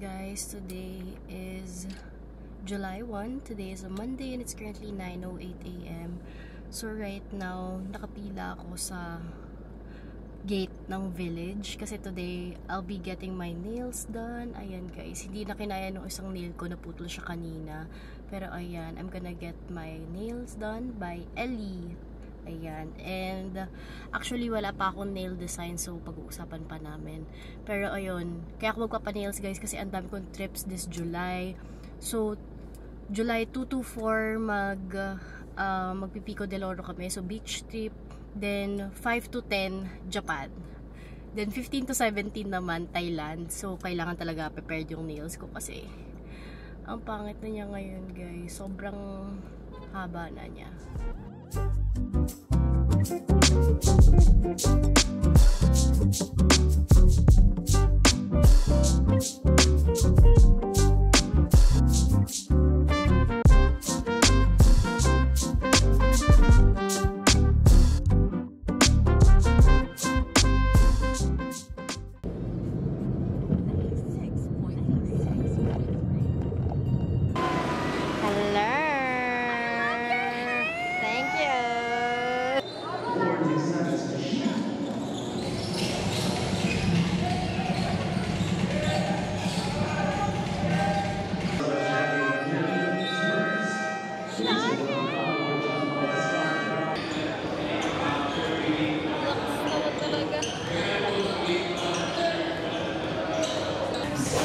guys, today is July 1. Today is a Monday and it's currently 9:08 AM. So right now, nakapila ako sa gate ng village kasi today I'll be getting my nails done. Ayan guys, hindi na kinaya nung isang nail ko, naputol siya kanina. Pero ayan, I'm gonna get my nails done by Ellie. Ayan, and actually wala pa akong nail design, so pag-uusapan pa namin. Pero ayun, kaya ako magpapa-nails guys kasi ang dami kong trips this July. So July 2 to 4 magpipico del Oro kami, so beach trip. Then 5 to 10 Japan. Then 15 to 17 naman Thailand. So kailangan talaga prepared yung nails ko kasi ang pangit na niya ngayon guys, sobrang haba na niya.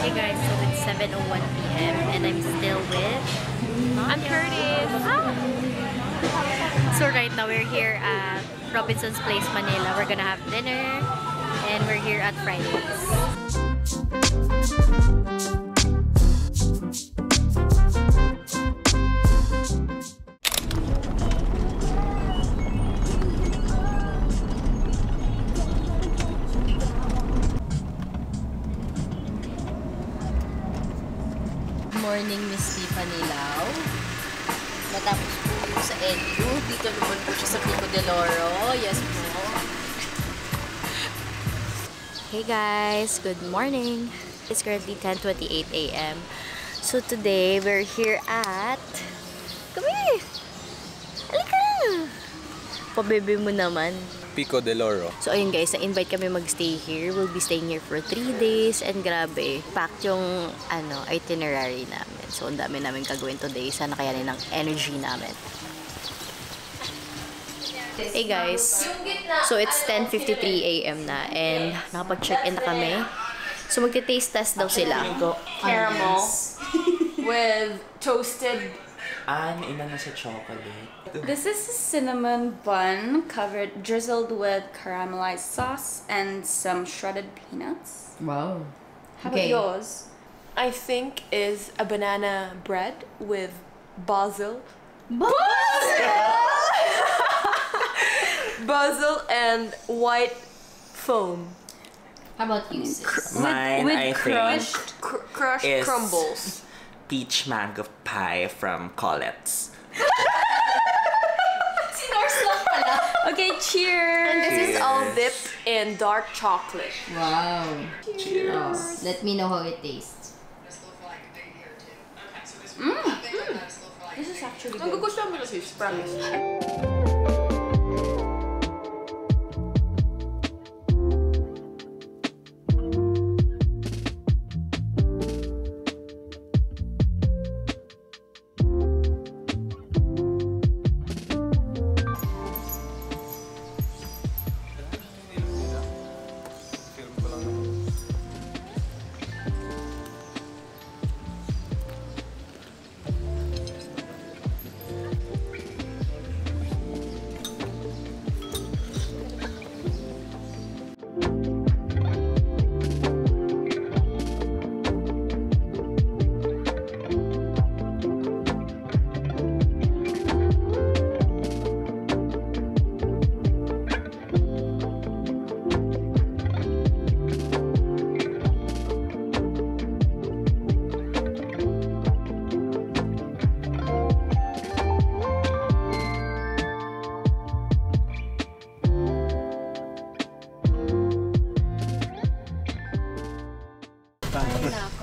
Hey guys, so it's 7:01 PM and I'm still with Curtis. So right now we're here at Robinson's Place, Manila. We're gonna have dinner and we're here at Fridays. Morning, Miss Tiffany Lau. Matapos po sa LU. Dito naman po siya sa Pico del Oro. Yes po. Hey guys, good morning. It's currently 10:28 AM. So today, we're here at... Come here! Halika! Pabebe mo naman. Pico del Oro. So ayun guys, na-invite kami magstay here. We'll be staying here for 3 days and grabe, packed yung itinerary namin. So ang dami namin gagawin today. Sana kayanin ng energy namin. Hey guys, so it's 10:53 AM na and nakapag-check-in na kami. So magte-taste test daw sila. Caramel with toasted. Ina na sa chocolate. This is a cinnamon bun drizzled with caramelized sauce and some shredded peanuts. Wow. How about yours? I think is a banana bread with basil. Basil and white foam. How about you, sis? Mine, with I crushed think, Crushed is crumbles. peach mango pie from Colette's. Okay, cheers! And this is all Cheers. dipped in dark chocolate. Wow. Cheers. Oh, let me know how it tastes. This is actually good. Nagugustuhan mo na sis, promise.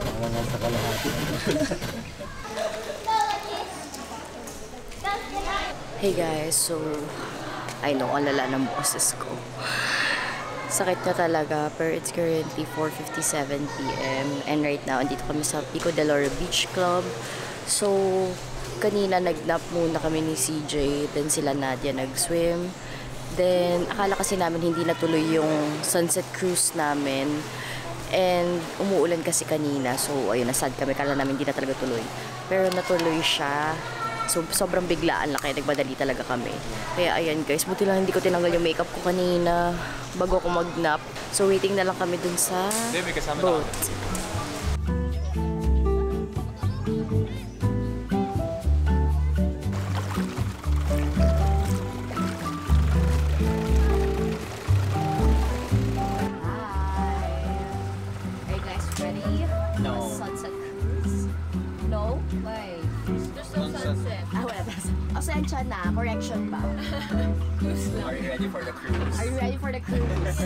Nakalangan sa kalahati. Hey guys, so I know, ang lala ng boses ko. Sakit na talaga, pero it's currently 4:57 p.m. And right now, andito kami sa Pico del Oro Beach Club. So, kanina nag-nap muna kami ni CJ, then sila Nadia nag-swim. Then, akala kasi namin hindi natuloy yung sunset cruise namin. And umuulan kasi kanina, so ayun, nasad kami, kala namin hindi na talaga tuloy. Pero natuloy siya. So, sobrang biglaan lang, kaya nagmadali talaga kami. Kaya ayan guys, buti lang hindi ko tinanggal yung makeup ko kanina bago ako mag-nap. So, waiting na lang kami dun sa boat. Pasensya na, correction ba? Are you ready for the cruise? Are you ready for the cruise?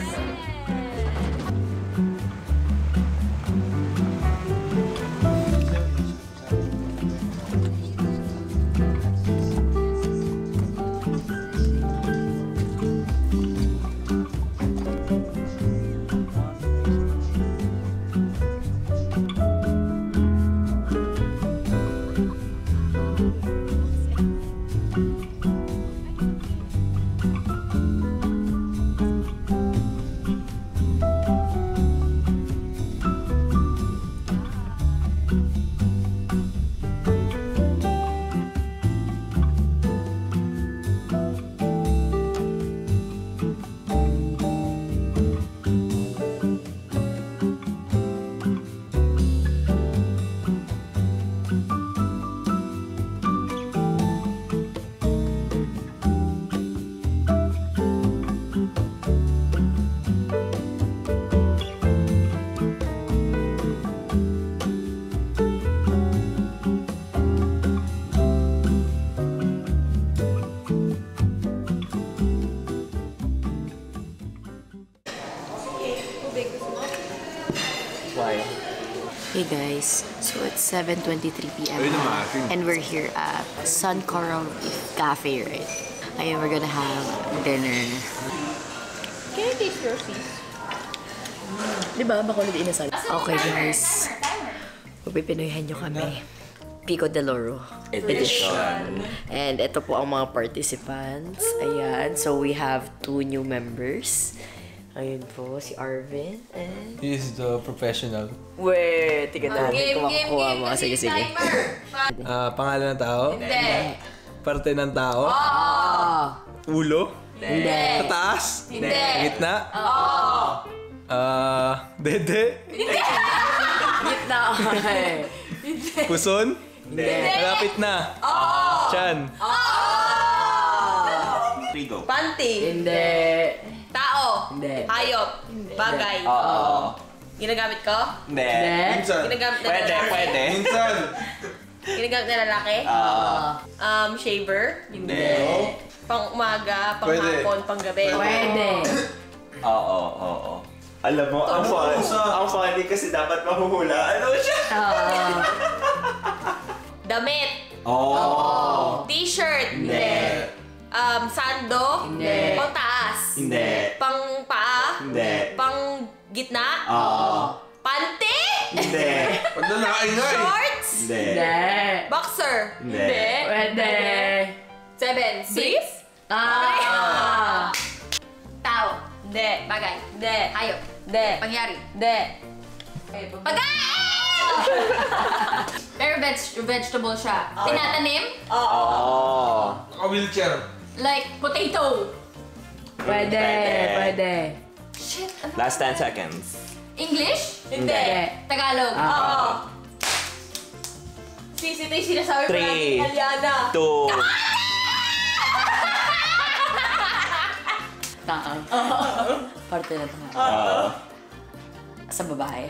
Why? Hey guys, so it's 7:23 p.m. and we're here at Sun Coral Reef Cafe, right? Ayun, we're gonna have dinner. Can you taste your fish? Diba? Makulid inasal. Okay guys, pagpipinoyhan nyo kami. Pico del Oro Edition. And ito po ang mga participants. Ayan, so we have 2 new members. Ayun po, si Arvin and... He is the professional. Wait, tiga natin kung makukuha mo. Sige, sige. Pangalan ng tao? Hindi. Parte ng tao? Ulo? Hindi. Sa taas? Hindi. Gitna? Dede? Gitna. Puson? Hindi. Malapit na? Chan? Rigo. Panty. Hindi. Tao. Hindi. Hayop. Bagay. Oo. Ginagamit ko? Hindi. Minsan. Ginagamit na Pwede, lalaki? pwede. Minsan. Ginagamit na lalaki? Shaver? Hindi. Pang umaga, pang Pwede. hapon, pang gabi? Pwede. Oo. Alam mo, ang funny kasi dapat mahuhula. Ano siya? Damit. Oo. T-shirt. Hindi. Sando. Hindi. Pang taas. Hindi. Pang paa. Hindi. Pang gitna. Oo. Panty. Hindi. Paglalaki nga eh. Shorts. Hindi. Boxer. Hindi. Pwede. 7. 6. Tao. Hindi. Bagay. Hindi. Hayop. Hindi. Pangyari. Hindi. Pagkain! Pero vegetable siya. Tinatanim? Oo. Naka-wheelchair. Like potato. Pwede. Pwede. Shit. Ano? Last 10 seconds. English? Hindi. Tagalog. Oo. Ito yung sinasabi mo natin, 3, Aliana. 2, Tao. Parte na tao. Sa babae.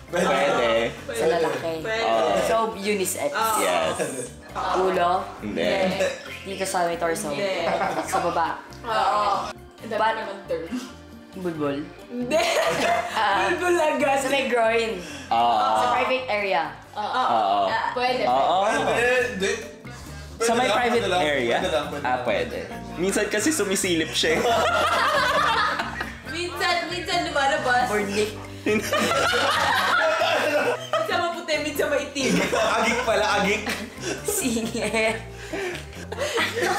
Pwede. Sa lalaki. So, unisex. Yes. Ulo. Hindi. Dito sa may torso. Sa baba. Oo. But, Bulbul. Hindi. Bulbulaga. Sa may groin. Sa private area. Pwede. Hindi. Sa may private Pwede lang, area? pwede lang. Pwede. Minsan kasi sumisilip siya. Minsan lumalabas. Burnik. Minsan maputi, minsan maitim. Agik pala, agik. Singit.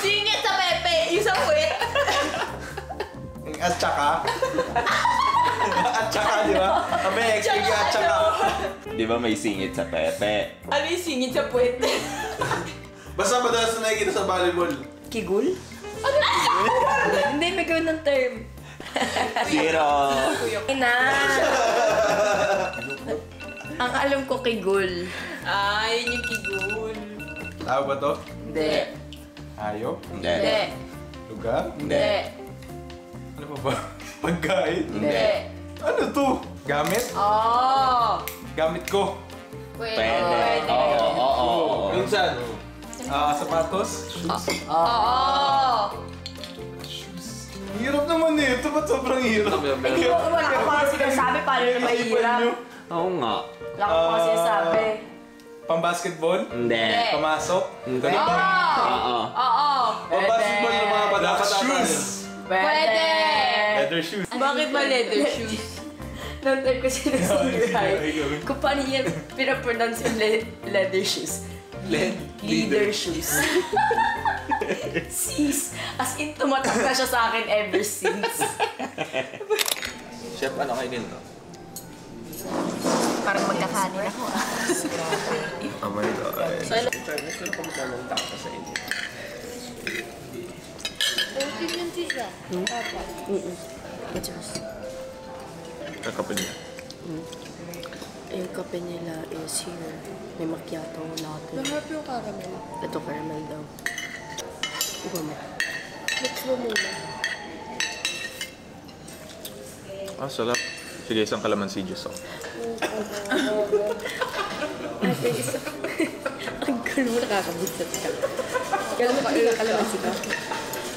Singit sa pepe. Yung sa puwet. At saka. At saka, di ba? Kami, explain ka at saka. Di ba may singit sa pepe? Ano yung singit sa puwet? Basta madalas na nakikita sa volleyball. Kigul? Hindi, may gawin ng term. Zero. Ina! Ang alam ko kigul. Yun yung kigul. Tao ba to? Hindi. Hayop? Hindi. Lugar? Hindi. Ano pa ba? Pagkain? Hindi. Ano to? Gamit? Gamit ko. Pwede. Oo. Minsan. Sapatos? Shoes? Hirap naman eh. Ito ba't sobrang hirap? Wala ko pa kasi sinasabi paano na mahirap. Oo nga. Wala ko pa kasi sinasabi. Pang-basketball? Hindi. Pamasok? Hindi. Ganito? Oo. Pang-basketball yung mga Black shoes? Pwede! Leather shoes? Bakit ba leather shoes? Noong time ko sinasiguray kung paano niya pinapronounce yung leather shoes. Leather shoes. Sis, as in tumatak na siya sa akin ever since. Chef, ano kainin to? Parang magkakanin ako. Oh my God. It's yours. Kakapin niya. Yung kape nila is here. May macchiato latte. Mahirap yung caramel. Ito caramel daw. Iba mo. Mix mo muna. Sarap. Sige, isang kalamansi juice ako. Ang gulo mo, nakakabusat ka. Kailan mo kalamansi ka?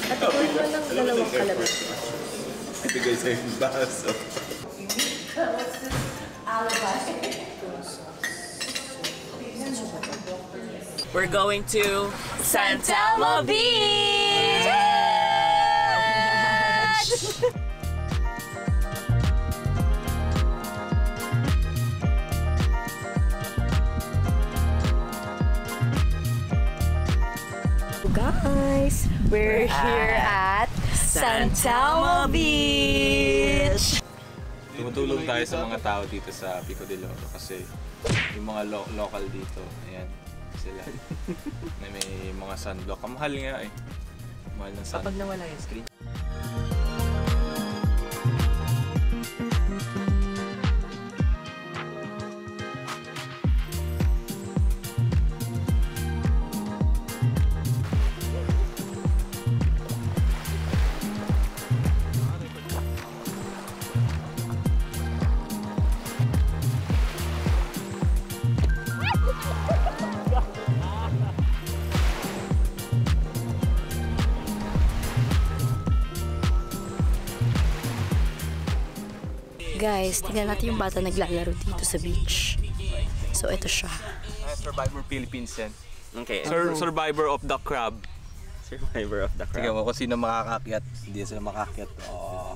At ikaw naman ng dalawang kalamansi. Ibigay sa yung baso. We're going to San Telmo Beach! Guys, we're here at San Telmo Beach! Tumutulong tayo sa mga tao dito sa Pico de Oro kasi yung mga local dito, ayan, sila. May mga sunblock. Ang mahal nga eh. Mahal ng sunblock. Kapag nawala yung screen. Guys, tingnan natin yung bata naglalaro dito sa beach. So, ito siya. Survivor Philippines yan. Okay. Survivor of the Crab. Survivor of the crab. Tingnan mo kung sino makakakyat. Hindi sila makakakyat. Oh.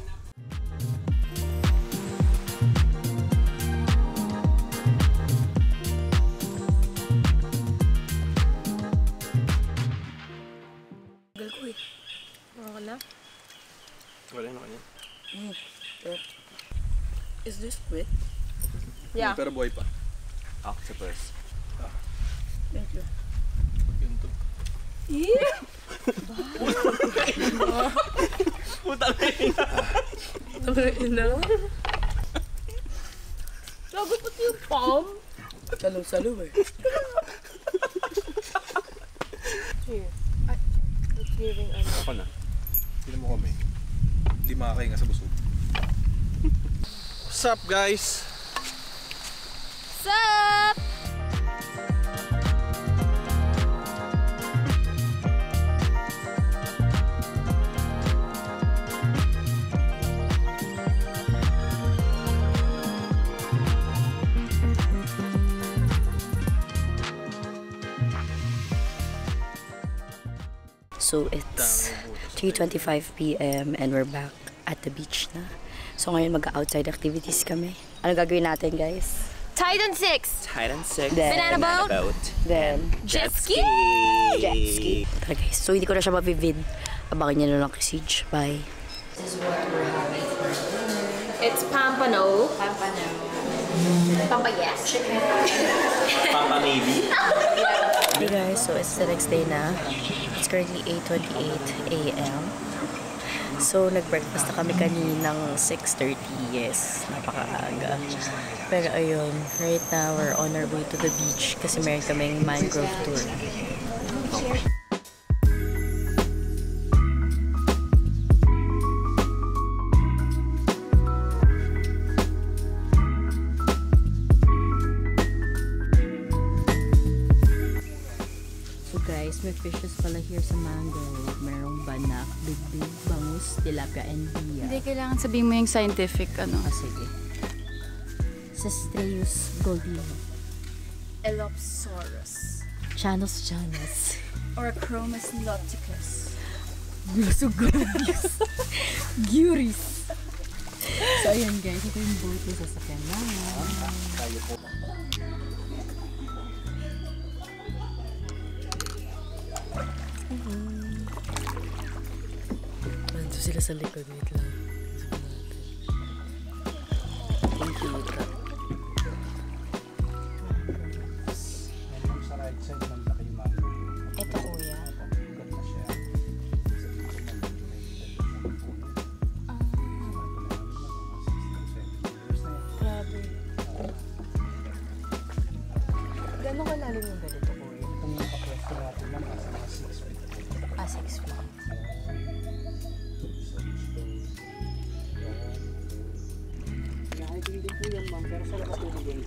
Wala naman yan. Is this squid? Yeah. Pero buhay pa. Octopus. Thank you. Yun to. Ina. Lagot pati yung palm. Salo-salo eh. Here. It's giving Ako na. Sino mo kami? Hindi makakahinga sa busog. What's up, guys? Sup? So it's 3:25 p.m. and we're back at the beach na. So ngayon mag-outside activities kami. Ano gagawin natin, guys? Tide and Six. Hide and seek. Then- Banana boat. Then, Jet ski. jet ski. Tara guys, so hindi ko na siya mapivid. Abangan niyo na lang kay Siege. Bye. This is what we're having for dinner. It's Pampano. Pampayas. Papa maybe. Hey guys, so it's the next day na. It's currently 8:28 a.m. So, nag-breakfast na kami kaninang 6:30. Yes, napakaaga. Pero ayun, right now, we're on our way to the beach kasi meron kaming mangrove tour. So guys, may fishes pala here sa mangrove. Merong banak, bigbig, bangus, tilapia, and bia. Hindi kailangan sabihin mo yung scientific, ano. Ah, sige. Cestreus goldie. Elopsaurus. Chanos. Or Chromis nauticus. Glosogonius. Guris. So ayan guys, ito yung boat na sasakyan namin. Nandito sila sa likod. Wait lang. Thank you. Sa right side, malaki yung mango. Ito kuya. Ugat na siya. Sa dito, Grabe. Gano'ng kalalim yung ganito kuya? Itong pakresto natin lang, nasa mga 6 feet. Ah, 6 feet. Nakaiting din po yan, ma'am, pero sa labas po yung